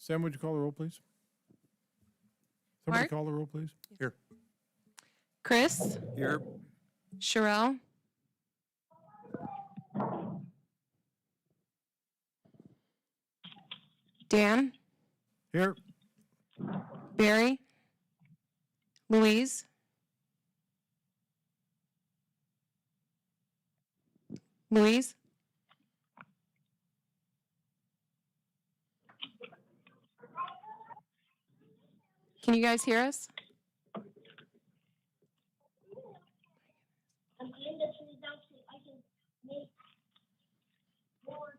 Sam, would you call the roll, please? Somebody Mark? call the roll, please. Here. Chris, Here. Sherelle, Dan, Here. Barry, Louise, Louise, can you guys hear us? I'm going to turn it down so I can make more.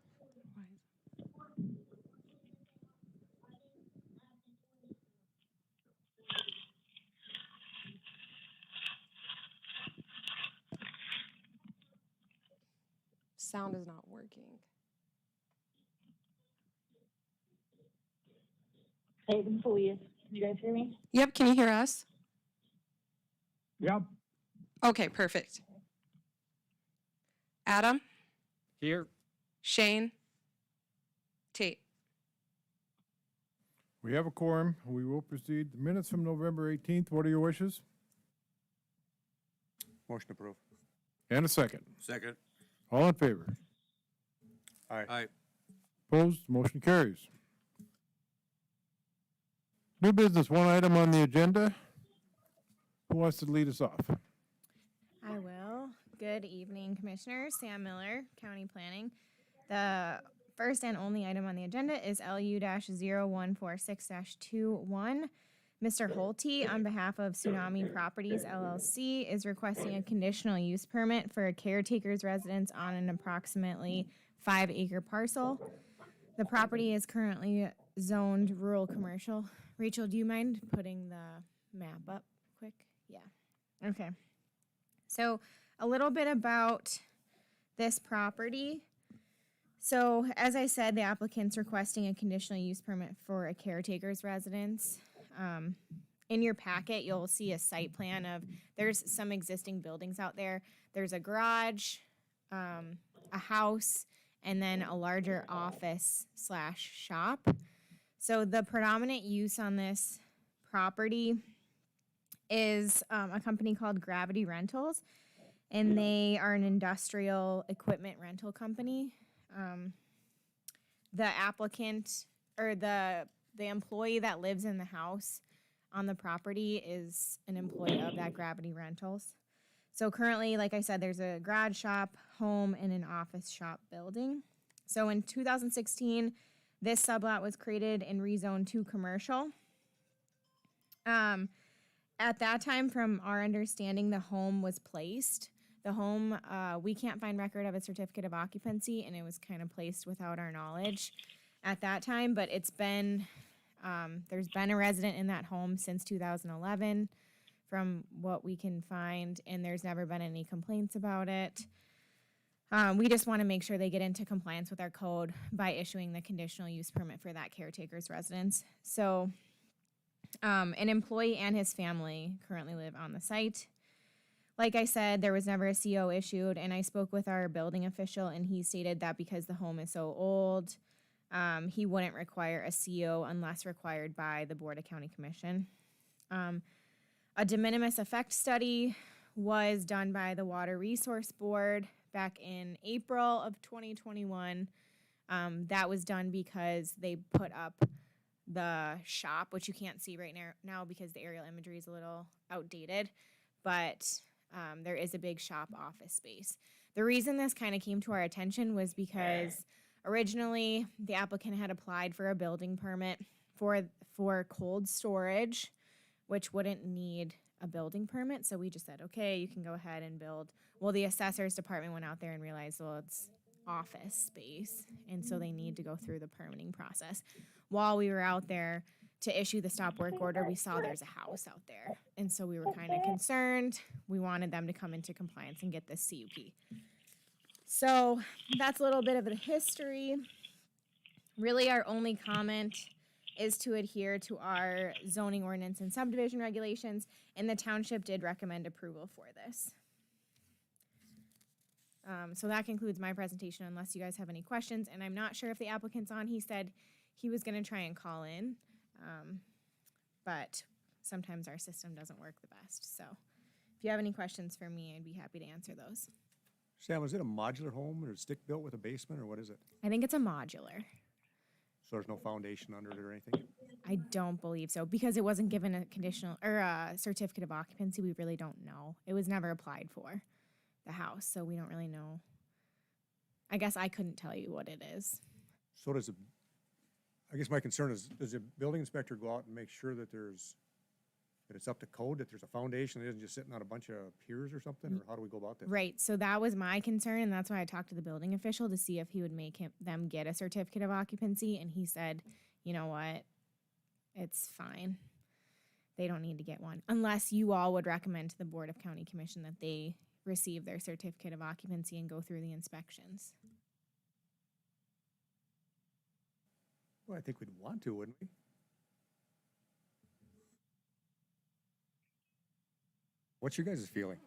Sound is not working. Hey, this is Louise. Can you guys hear me? Yep, can you hear us? Yep. Okay, perfect. Adam, Here. Shane, Tate. We have a quorum. We will proceed. The minutes from November 18th. What are your wishes? Motion approved. And a second. Second. All in favor? Aye. Aye. Opposed? Motion carries. New business, one item on the agenda. Who wants to lead us off? I will. Good evening, Commissioners. Sam Miller, County Planning. The first and only item on the agenda is LU-0146-21. Mr. Holte, on behalf of Tsunami Properties LLC, is requesting a conditional use permit for a caretaker's residence on an approximately 5-acre parcel. The property is currently zoned rural commercial. Rachel, do you mind putting the map up quick? Yeah. Okay. So a little bit about this property. So as I said, the applicant's requesting a conditional use permit for a caretaker's residence. In your packet, you'll see a site plan of, there's some existing buildings out there. There's a garage, a house, and then a larger office/shop. So the predominant use on this property is a company called Gravity Rentals, and they are an industrial equipment rental company. The applicant or the employee that lives in the house on the property is an employee of that Gravity Rentals. So currently, like I said, there's a garage shop, home, and an office shop building. So in 2016, this sublot was created and rezoned to commercial. At that time, from our understanding, the home was placed. The home, we can't find record of a certificate of occupancy, and it was kind of placed without our knowledge at that time, but it's been, there's been a resident in that home since 2011 from what we can find, and there's never been any complaints about it. We just want to make sure they get into compliance with our code by issuing the conditional use permit for that caretaker's residence. So an employee and his family currently live on the site. Like I said, there was never a CO issued, and I spoke with our building official, and he stated that because the home is so old, he wouldn't require a CO unless required by the Board of County Commission. A de minimis effect study was done by the Water Resource Board back in April of 2021. That was done because they put up the shop, which you can't see right now because the aerial imagery is a little outdated, but there is a big shop office space. The reason this kind of came to our attention was because originally the applicant had applied for a building permit for cold storage, which wouldn't need a building permit. So we just said, okay, you can go ahead and build. Well, the assessor's department went out there and realized, well, it's office space, and so they need to go through the permitting process. While we were out there to issue the stop work order, we saw there's a house out there, and so we were kind of concerned. We wanted them to come into compliance and get this CUP. So that's a little bit of the history. Really, our only comment is to adhere to our zoning ordinance and subdivision regulations, and the township did recommend approval for this. So that concludes my presentation unless you guys have any questions, and I'm not sure if the applicant's on. He said he was gonna try and call in, but sometimes our system doesn't work the best. So if you have any questions for me, I'd be happy to answer those. Sam, is it a modular home or stick built with a basement or what is it? I think it's a modular. So there's no foundation under it or anything? I don't believe so because it wasn't given a conditional or a certificate of occupancy. We really don't know. It was never applied for, the house, so we don't really know. I guess I couldn't tell you what it is. So I guess my concern is, does the building inspector go out and make sure that it's up to code, that there's a foundation, it isn't just sitting on a bunch of piers or something, or how do we go about this? Right. So that was my concern, and that's why I talked to the building official to see if he would make them get a certificate of occupancy. And he said, you know what, it's fine. They don't need to get one unless you all would recommend to the Board of County Commission that they receive their certificate of occupancy and go through the inspections. Well, I think we'd want to, wouldn't we? What's your guys' feeling?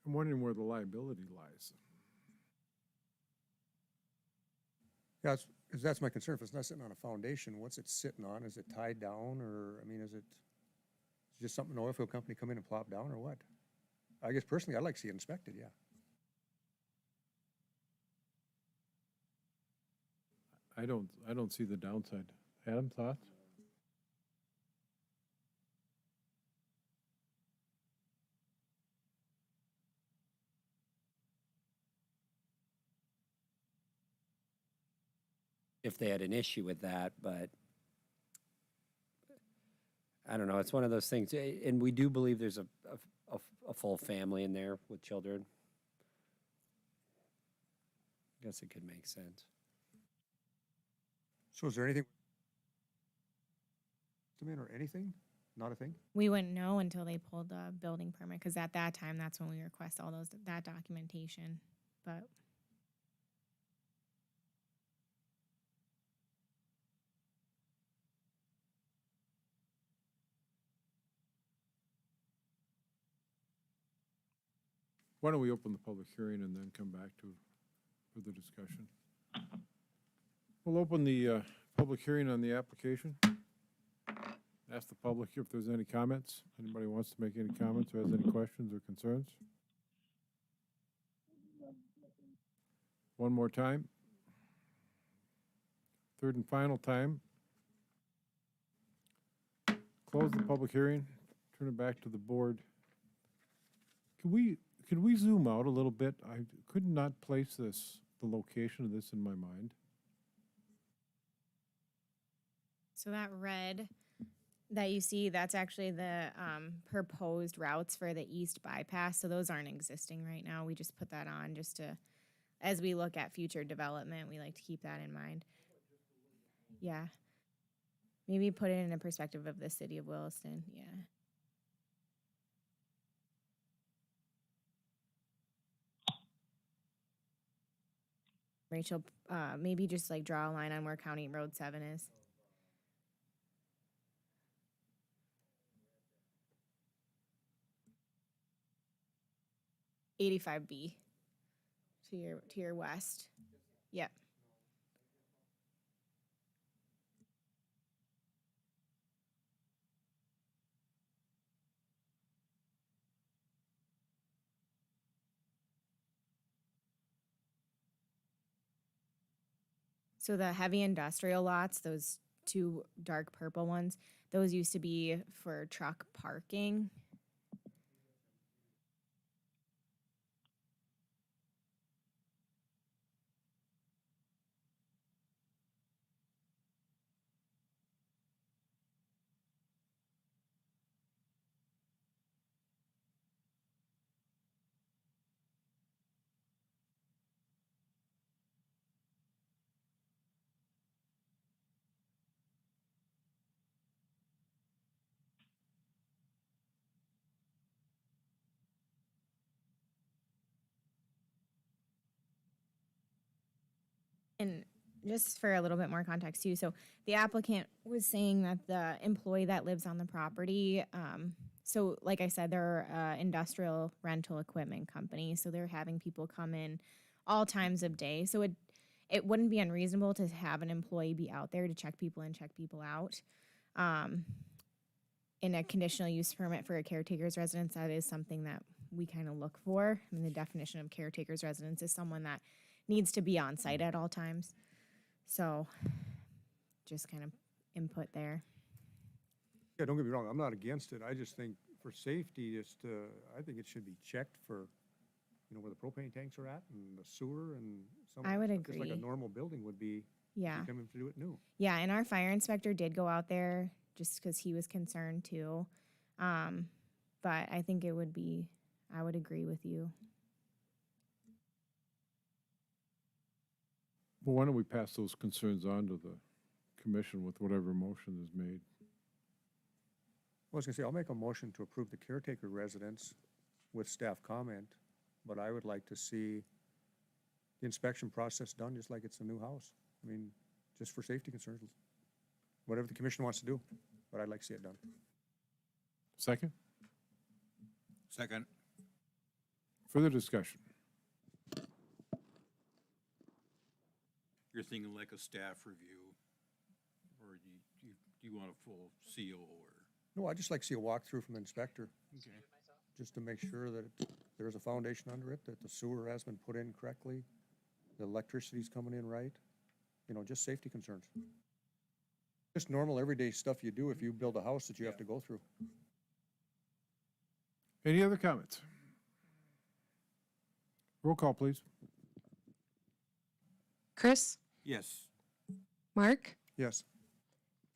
I'm wondering where the liability lies. Yeah, that's my concern. If it's not sitting on a foundation, what's it sitting on? Is it tied down, or, I mean, is it just something an oil field company come in and plop down, or what? I guess personally, I'd like to see it inspected, yeah. I don't see the downside. Adam, thoughts? If they had an issue with that, but I don't know, it's one of those things, and we do believe there's a full family in there with children. I guess it could make sense. So is there anything, or anything? Not a thing? We wouldn't know until they pulled the building permit, because at that time, that's when we request all that documentation. But Why don't we open the public hearing and then come back to further discussion? We'll open the public hearing on the application. Ask the public if there's any comments. Anybody wants to make any comments or has any questions or concerns? One more time. Third and final time. Close the public hearing, turn it back to the board. Could we zoom out a little bit? I could not place the location of this in my mind. so that red that you see, that's actually the proposed routes for the east bypass. So those aren't existing right now. We just put that on just to, as we look at future development, we like to keep that in mind. Yeah. Maybe put it in a perspective of the city of Williston. Yeah. Rachel, maybe just like draw a line on where County Road 7 is. $85B to your west. Yep. So the heavy industrial lots, those two dark purple ones, those used to be for truck parking. And just for a little bit more context too, so the applicant was saying that the employee that lives on the property, so like I said, they're industrial rental equipment company, so they're having people come in all times of day. So it wouldn't be unreasonable to have an employee be out there to check people in, check people out. In a conditional use permit for a caretaker's residence, that is something that we kind of look for. I mean, the definition of caretaker's residence is someone that needs to be on site at all times. So just kind of input there. Yeah, don't get me wrong, I'm not against it. I just think for safety, I think it should be checked for, where the propane tanks are at and the sewer and some. I would Just like a agree. normal building would be, Yeah. if you come in to do it new. Yeah, and our fire inspector did go out there just because he was concerned too. But I think I would agree with you. Well, why don't we pass those concerns on to the commission with whatever motion is made? I was gonna say, I'll make a motion to approve the caretaker residence with staff comment, but I would like to see the inspection process done just like it's a new house. I mean, just for safety concerns. Whatever the commission wants to do, but I'd like to see it done. Second? Second. Further discussion? You're thinking like a staff review, or do you want a full CO or? No, I'd just like to see a walkthrough from the inspector, Okay. just to make sure that there's a foundation under it, that the sewer has been put in correctly, the electricity's coming in right, just safety concerns. Just normal everyday stuff you do if you build a house that you have to go through. Any other comments? Roll call, please. Chris, Yes. Mark, Yes.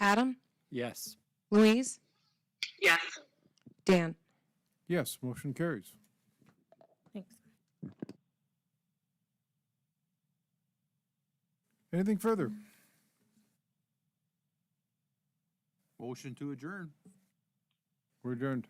Adam, Yes. Louise, Yes. Dan. Yes, motion carries. Thanks. Anything further? Motion to adjourn. We're adjourned.